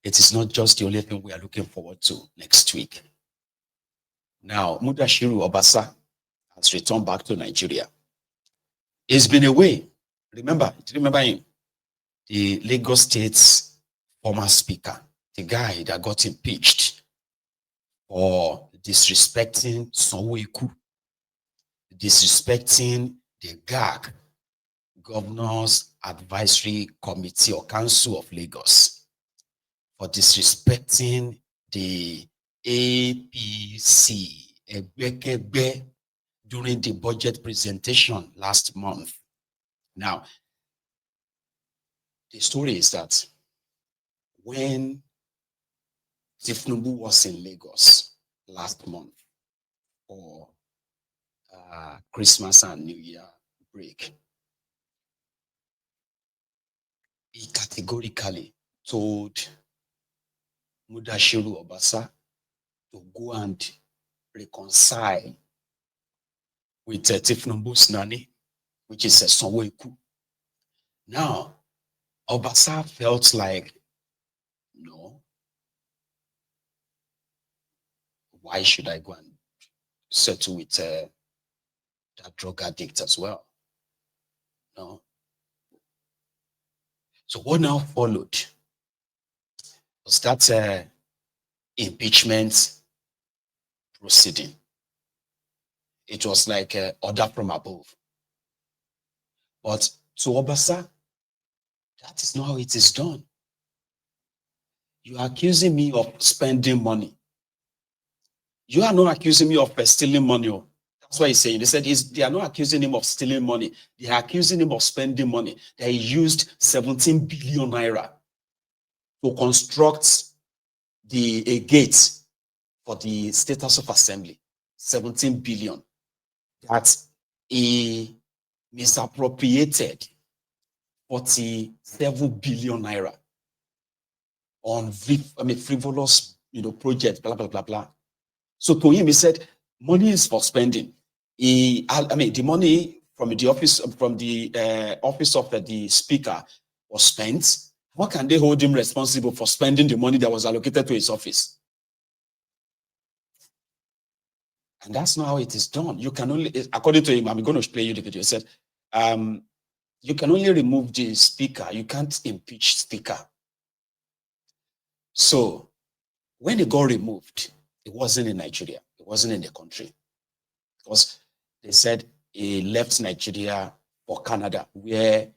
it is not just the only thing we are looking forward to next week. Now, Mudashiru Obasa has returned back to Nigeria. He's been away. Do you remember him? The Lagos State's former speaker, the guy that got impeached for disrespecting Sanwo-Iku, disrespecting the GAC, Governor's Advisory Committee or Council of Lagos, for disrespecting the APC during the budget presentation last month. Now, the story is that when Tifnubu was in Lagos last month for Christmas and New Year break, he categorically told Mudashiru Obasa to go and reconcile with Tifnubu's nanny, which is Sanwo-Iku. Now, Obasa felt like, no, why should I go and settle with that drug addict as well? No. So what now followed was that impeachment proceeding. It was like an order from above. But to Obasa, that is not how it is done. You are accusing me of spending money. You are not accusing me of stealing money. That's what he's saying. They said they are not accusing him of stealing money. They are accusing him of spending money. That he used 17 billion naira to construct a gate for the State House of Assembly. 17 billion. That he misappropriated 47 billion naira on frivolous project, blah, blah, blah, blah. So to him, he said, money is for spending. The money from the office of the speaker was spent. How can they hold him responsible for spending the money that was allocated to his office? And that's not how it is done. You can only, according to him, I'm going to play you the video. He said, you can only remove the speaker. You can't impeach speaker. So when it got removed, it wasn't in Nigeria. It wasn't in the country. Because they said he left Nigeria for Canada, where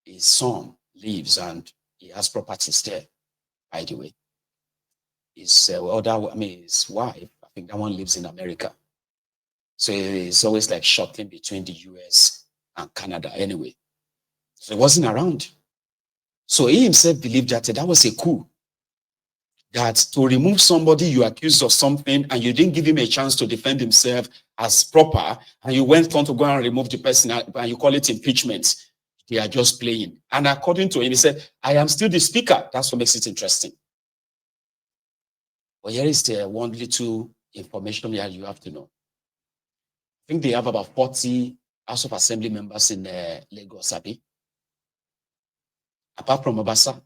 his son lives and he has properties there, by the way. His wife, I think that one lives in America. So it's always like shuttling between the US and Canada anyway. So he wasn't around. So he himself believed that was a coup. That to remove somebody you accused of something and you didn't give him a chance to defend himself as proper, and you went on to go and remove the person and you call it impeachment. They are just playing. And according to him, he said, I am still the speaker. That's what makes it interesting. But here is the one little information here you have to know. I think they have about 40 House of Assembly members in Lagos, Abi. Apart from Obasa,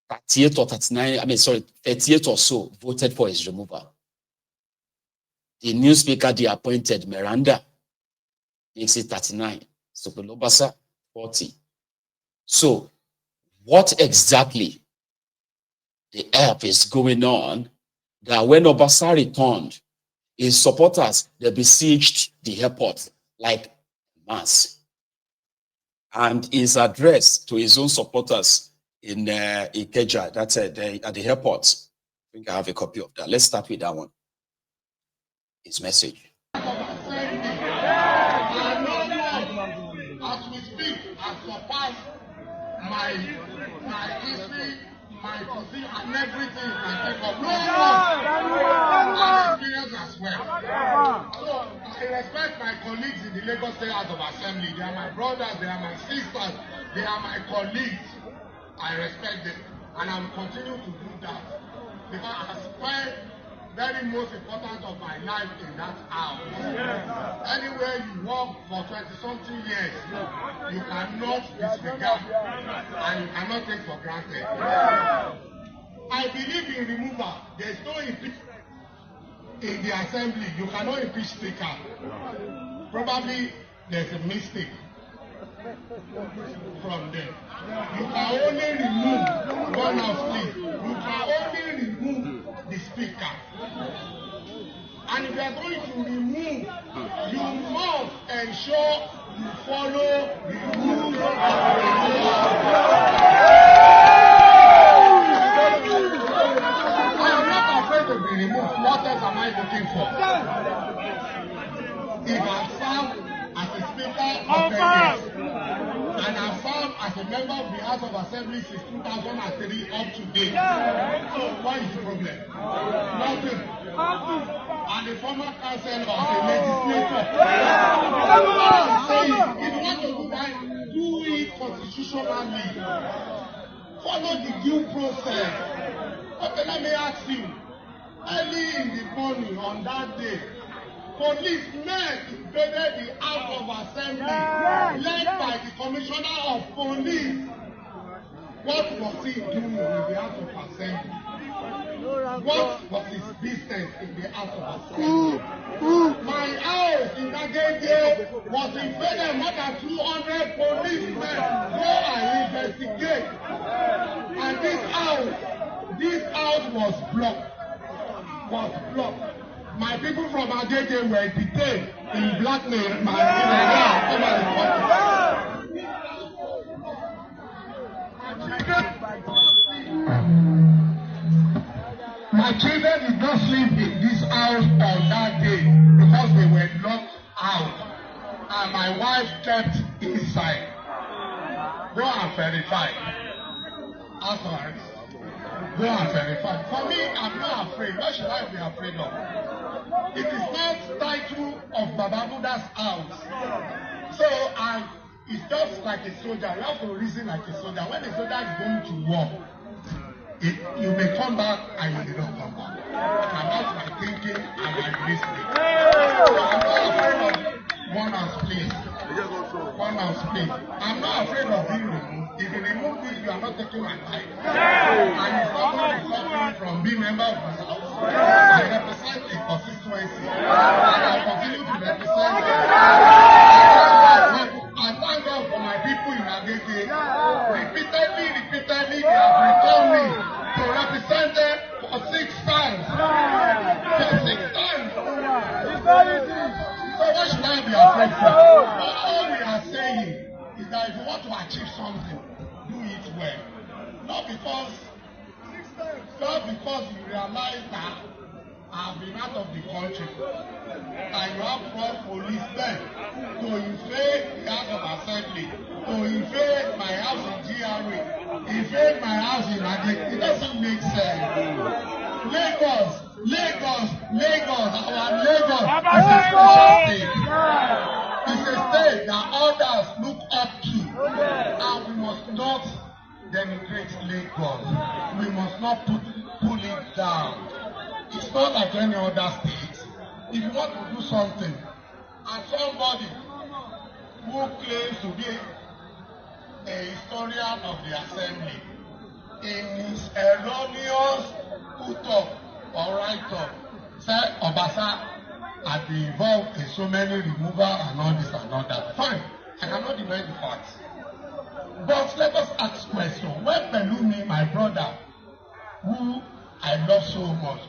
38 or 39, 38 or so voted for his removal. The new speaker they appointed, Miranda, makes it 39. So Obasa, 40. So what exactly the F is going on that when Obasa returned, his supporters, they besieged the airport like mass. And his address to his own supporters in Ikeja, that's at the airport. I think I have a copy of that. Let's start with that one. His message. As we speak, I surpassed my history, my position, and everything I think of. And experience as well. So I respect my colleagues in the Lagos State House of Assembly. They are my brothers, they are my sisters, they are my colleagues. I respect them, and I will continue to do that because I spent very most important of my life in that house. Anywhere you work for 20-something years, you cannot disregard and you cannot take for granted. removal. There's no impeachment in the assembly. You cannot impeach speaker. Probably there's a mistake from them. You can only remove one house lead. You can only remove the speaker. And if you are going to remove, you must ensure you follow the rules of the law. I am not afraid to be removed. What else am I looking for? If I serve as a speaker of 10 years, and I served as a member of the House of Assembly since 2003 up to date. So what is the problem? Nothing. And the former councillor of the legislature. I'm saying, if you want to do that, do it constitutionally. Follow the due process. Okay, let me ask you. Early in the morning on that day, policemen invaded the House of Assembly, led by the Commissioner of Police. What was he doing in the House of Assembly? What was his business in the House of Assembly? My house in Agege was invaded. More than 200 policemen go and investigate. And this house was blocked. My people from Agege were detained in blackmail. My children did not sleep in this house on that day because they were locked out, and my wife kept inside. Go and verify. Afterwards, go and verify. For me, I'm not afraid. What should I be afraid of? It is not title of Baba Buddha's house. So it's just like a soldier. You have to reason like a soldier. When a soldier is going to war, you may come back and you may not come back. About my thinking and my reasoning. So I'm not afraid of one house, please. One house, please. I'm not afraid of being removed. If you remove me, you are not taking my life. And it's not going to stop me from being member of this house. I represent a constituency. And I continue to represent it. I thank God for my people in Agege. Repeatedly, they have returned me to represent them for 6 times. For 6 times. So what should I be afraid for? All we are saying is that if you want to achieve something, do it well. Not because you realize that I've been out of the country and you have brought policemen to invade the House of Assembly, to invade my house in GRA, invade my house in Agege. It doesn't make sense. Lagos, our Lagos is a special state. It's a state that others look up to, and we must not denigrate Lagos. We must not pull it down. It's not like any other state. If you want to do something, and somebody who claims to be a historian of the assembly, in his erroneous put-up or write-up, said Obasa had been involved in so many removal and all this and all that. Fine, I cannot deny the facts. But let us ask question. When Pelumi, my brother, who I love so much,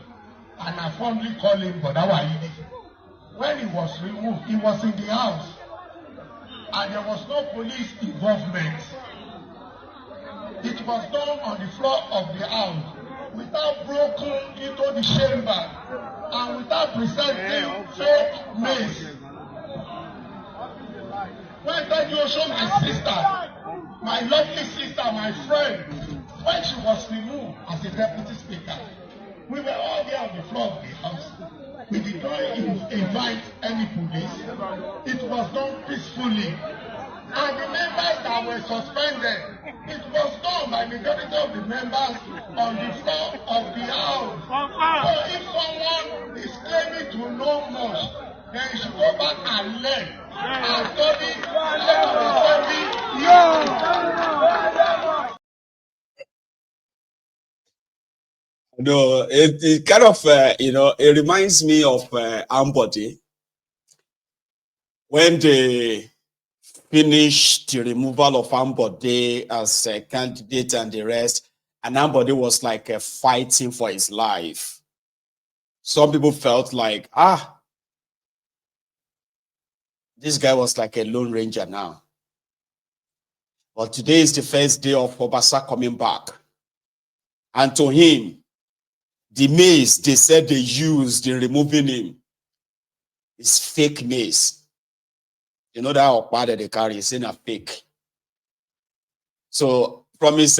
and I fondly call him Bodawaidi, when he was removed, he was in the house, and there was no police involvement. It was done on the floor of the house, without broken into the chamber, and without presenting fake mace. When Teju showed my sister, my lovely sister, my friend, when she was removed as a deputy speaker, we were all there on the floor of the house. We did not invite any police. It was done peacefully. And the members that were suspended, it was done by the majority of the members on the floor of the house. So if someone is claiming to know much, then you should go back and learn and study No, it kind of, it reminds me of Ambody when they finished the removal of Ambody as a candidate and the rest, and Ambody was like fighting for his life. Some people felt like, this guy was like a lone ranger now. But today is the first day of Obasa coming back. And to him, the mace they said they used in removing him is fake mace. You know that okpa that they carry is in a fake. So from his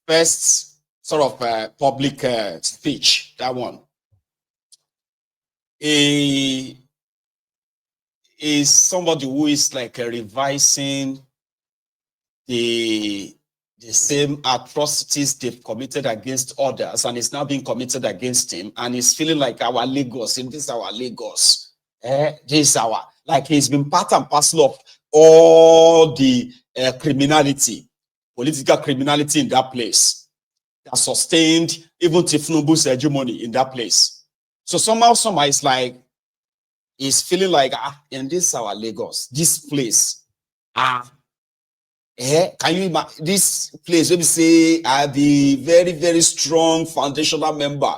first sort of public speech, that one, he is somebody who is like revising the same atrocities they've committed against others, and it's now being committed against him, and he's feeling like our Lagos, and this is our Lagos. This is our, like he's been part and parcel of all the criminality, political criminality in that place that sustained even Tifnubu's hegemony in that place. So somehow it's like he's feeling like, and this is our Lagos, this place, can you imagine this place? Let me say, the very, very strong foundational member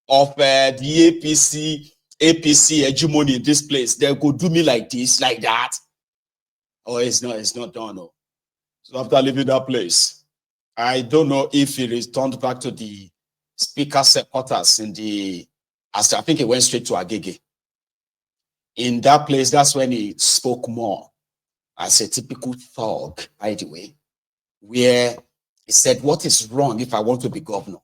of the APC hegemony in this place. They could do me like this, like that. Oh, it's not done. No. So after leaving that place, I don't know if he returned back to the speaker's quarters I think he went straight to Agege. In that place, that's when he spoke more as a typical thug, by the way, where he said, what is wrong if I want to be governor?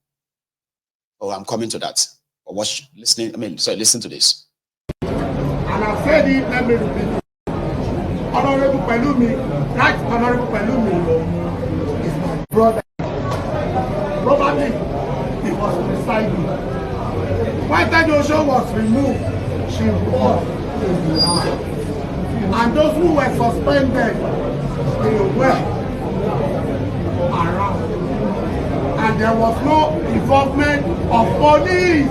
Oh, I'm coming to that. But listen to this. And I've said it, let me repeat. Honorable Pelumi, right Honorable Pelumi is my brother. Probably he was beside me. When Tenure was removed, she was in the house. And those who were suspended, they were around. And there was no involvement of police.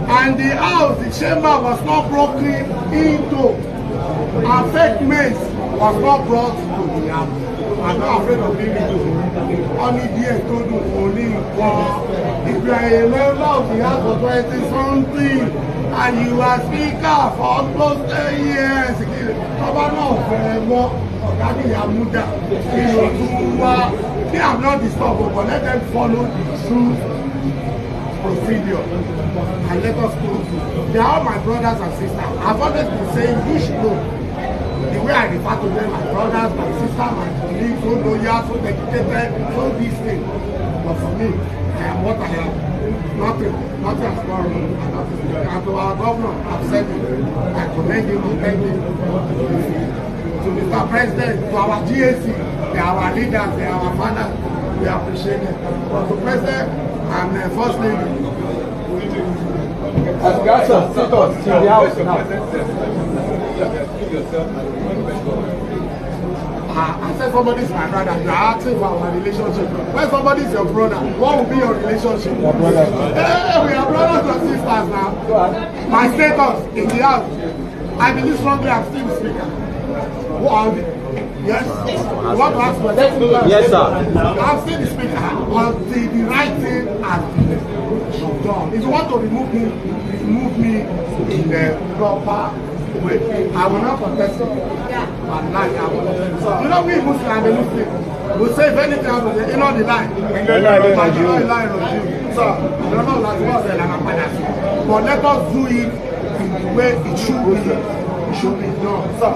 And the house, the chamber was not broken into. And fake mace was not brought to the house. I'm not afraid of being into. Only here to do only if you are a member of the house for 20 something. And you are speaker for almost 10 years. They have not disturbed, but let them follow the true procedure. And let us go. They are all my brothers and sisters. I've always been saying, you should know. The way I refer to them, my brothers, my sisters, my colleagues, so loyal, so dedicated, so these things. But for me, I am what I am. Nothing has gone wrong. And to our governor, I've said it. I commend him and thank him. To Mr. President, to our GAC, they are our leaders, they are our fathers, we appreciate them. But to President and First Lady, as regards to sit-ons in the house I said somebody is my brother, you are asking for our relationship. When somebody is your brother, what will be your relationship? Your brother. Hey, we are brothers and sisters now. My status in the house, I believe strongly I'm still the speaker. Who are they? Yes? You want to ask questions? Yes, sir. I'm still the speaker until the right thing has been done. If you want to remove me in the proper way. I will not contest it. But like I will not. You know, we Muslims are the Muslims. We say if anything happens, you know the lie. But let us do it in the way it should be. It should be done. Sir,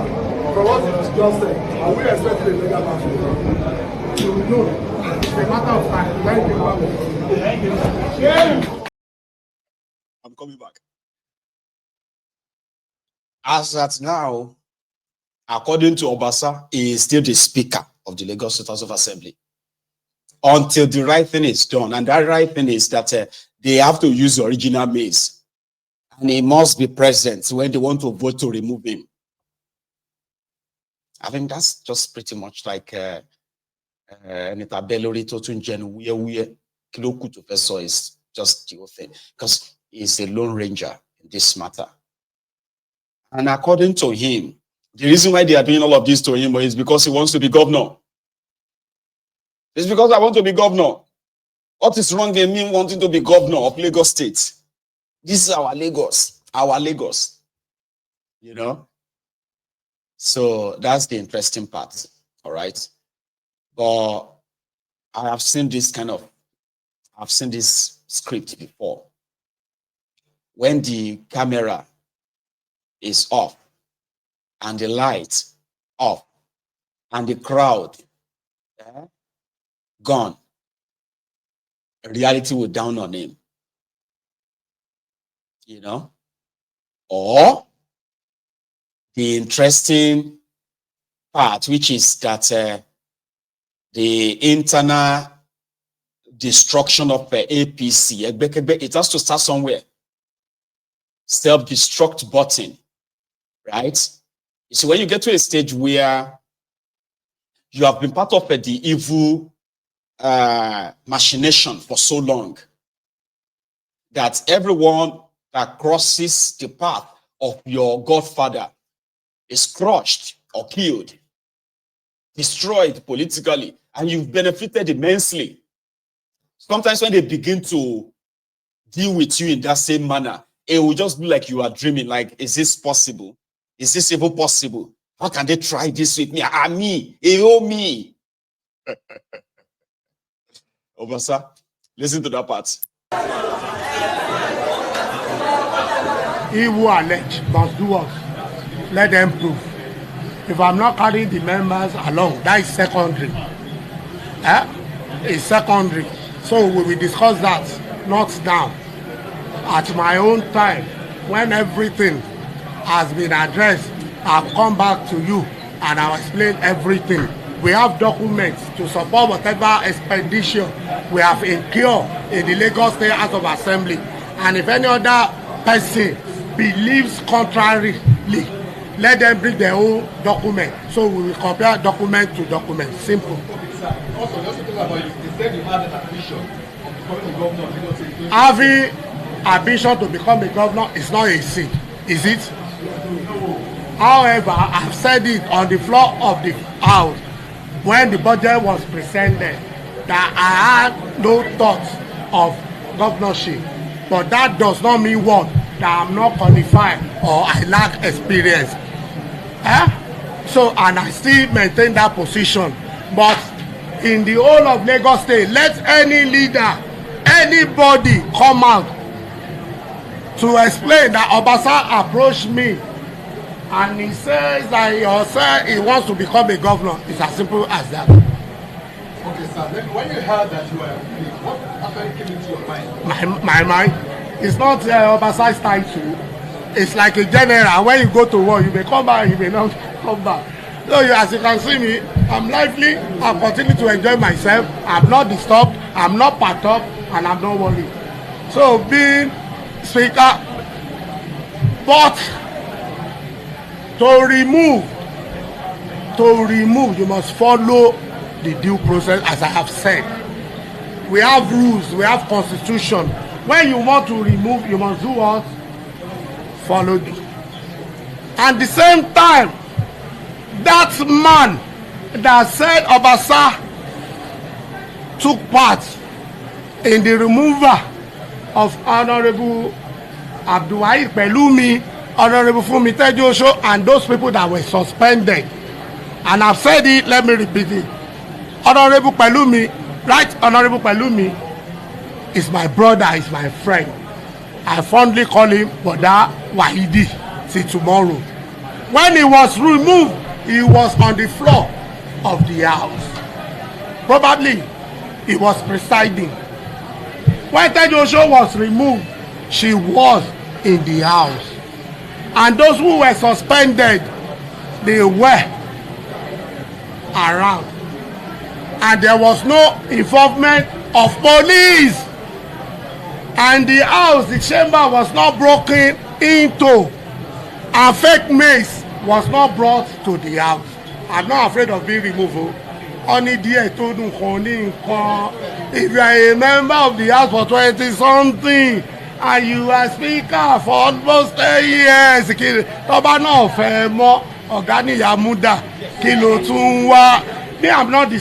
from what you just said, are we expecting a legal battle? You will know. It's a matter of time. Thank you. Yeah. I'm coming back. As at now, according to Obasa, he is still the speaker of the Lagos State House of Assembly until the right thing is done. And that right thing is that they have to use the original maize. And he must be present when they want to vote to remove him. I think that's just pretty much like Nita Bellori Totun Jen Kiloku Professor is just the whole thing, because he's a lone ranger in this matter. And according to him, the reason why they are doing all of this to him is because he wants to be governor. It's because I want to be governor. What is wrong in me wanting to be governor of Lagos State? This is our Lagos, you know? So that's the interesting part, all right? But I have seen this script before. When the camera is off and the light off and the crowd gone, reality will down on him, you know? Or the interesting part, which is that the internal destruction of APC, it has to start somewhere. Self-destruct button, right? You see, when you get to a stage where you have been part of the evil machination for so long that everyone that crosses the path of your godfather is crushed or killed, destroyed politically, and you've benefited immensely. Sometimes when they begin to deal with you in that same manner, it will just be like you are dreaming, like, is this possible? Is this even possible? How can they try this with me? Me. Obasa, listen to that part. He who allege must do us. Let them prove. If I'm not carrying the members along, that is secondary. It's secondary. So we will discuss that, not now. At my own time, when everything has been addressed, I'll come back to you and I'll explain everything. We have documents to support whatever expedition we have incurred in the Lagos State House of Assembly. And if any other person believes contrarily, let them bring their own document. So we will compare document to document. Simple. Also, let's talk about you. They said you had an ambition of becoming a governor of Lagos State. Having ambition to become a governor is not a sin, is it? However, I've said it on the floor of the House when the budget was presented that I had no thoughts of governorship. But that does not mean what? That I'm not qualified or I lack experience. So, and I still maintain that position. But in the whole of Lagos State, let any leader, anybody come out to explain that Obasa approached me and he says that he wants to become a governor. It's as simple as that. Okay, sir. Then when you heard that you were pleased, what actually came into your mind? My mind? It's not Obasa's title. It's like a general. When you go to war, you may come back, you may not come back. So as you can see me, I'm lively. I continue to enjoy myself. I'm not disturbed. I'm not packed up, and I'm not worried. So being speaker, but to remove, you must follow the due process, as I have said. We have rules. We have constitution. When you want to remove, you must do what? Follow it. At the same time, that man that said Obasa took part in the removal of Honorable Abdulwahid Pelumi, Honorable Funmi Tejuosho, and those people that were suspended. And I've said it, let me repeat it. Honorable Pelumi, right? Honorable Pelumi is my brother, is my friend. I fondly call him Boda Wahidi till tomorrow. When he was removed, he was on the floor of the house. Probably he was presiding. When Tejuosho was removed, she was in the house. And those who were suspended, they were around. And there was no involvement of police. And the house, the chamber was not broken into. And fake mace was not brought to the house. I'm not afraid of being removed. Only díẹ̀ tó dùn kan ní nǹkan. If you are a member of the house for 20-something and you are speaker for almost 10 years, kí tọ́ba náà fẹ́ mọ́ ọ̀gá níyà múdà kí ló tún wá. Me, I'm not the